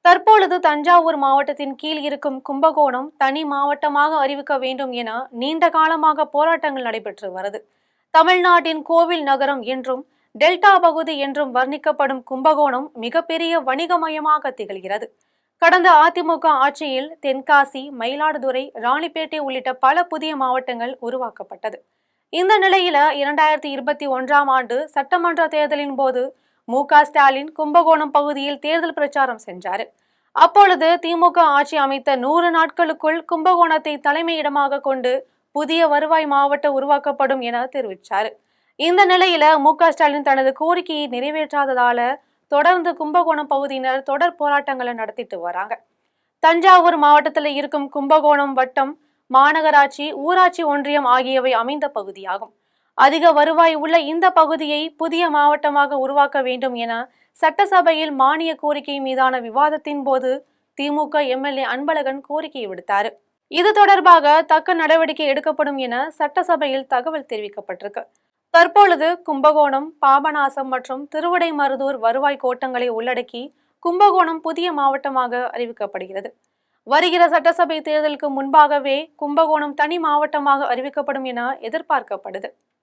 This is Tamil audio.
தற்பொழுது தஞ்சாவூர் மாவட்டத்தின் கீழ் இருக்கும் கும்பகோணம் தனி மாவட்டமாக அறிவிக்க வேண்டும் என நீண்ட காலமாக போராட்டங்கள் நடைபெற்று வருது. தமிழ்நாட்டின் கோவில் நகரம் என்றும் டெல்டா பகுதி என்றும் வர்ணிக்கப்படும் கும்பகோணம் மிகப்பெரிய வணிகமயமாக திகழ்கிறது. கடந்த அதிமுக ஆட்சியில் தென்காசி, மயிலாடுதுறை, ராணிப்பேட்டை உள்ளிட்ட பல புதிய மாவட்டங்கள் உருவாக்கப்பட்டது. இந்த நிலையில 2021ஆம் ஆண்டு சட்டமன்ற தேர்தலின் போது மு.க.ஸ்டாலின் கும்பகோணம் பகுதியில் தேர்தல் பிரச்சாரம் சென்றார். அப்பொழுது திமுக ஆட்சி அமைத்த 100 நாட்களுக்குள் கும்பகோணத்தை தலைமையிடமாக கொண்டு புதிய வருவாய் மாவட்டம் உருவாக்கப்படும் என தெரிவித்தார். இந்த நிலையில மு.க.ஸ்டாலின் தனது கோரிக்கையை நிறைவேற்றாததால தொடர்ந்து கும்பகோணம் பகுதியினர் தொடர் போராட்டங்களை நடத்திட்டு வராங்க. தஞ்சாவூர் மாவட்டத்தில் இருக்கும் கும்பகோணம் வட்டம் மாநகராட்சி, ஊராட்சி ஒன்றியம் ஆகியவை அமைந்த பகுதியாகும். அதிக வருவாய் உள்ள இந்த பகுதியை புதிய மாவட்டமாக உருவாக்க வேண்டும் என சட்டசபையில் மானிய கோரிக்கை மீதான விவாதத்தின் போது திமுக எம்எல்ஏ அன்பழகன் கோரிக்கை விடுத்தார். இது தொடர்பாக தக்க நடவடிக்கை எடுக்கப்படும் என சட்டசபையில் தகவல் தெரிவிக்கப்பட்டிருக்கு. தற்பொழுது கும்பகோணம், பாபநாசம் மற்றும் திருவிடைமருதூர் வருவாய் கோட்டங்களை உள்ளடக்கி கும்பகோணம் புதிய மாவட்டமாக அறிவிக்கப்படுகிறது. வருகிற சட்டசபை தேர்தலுக்கு முன்பாகவே கும்பகோணம் தனி மாவட்டமாக அறிவிக்கப்படும் என எதிர்பார்க்கப்படுது.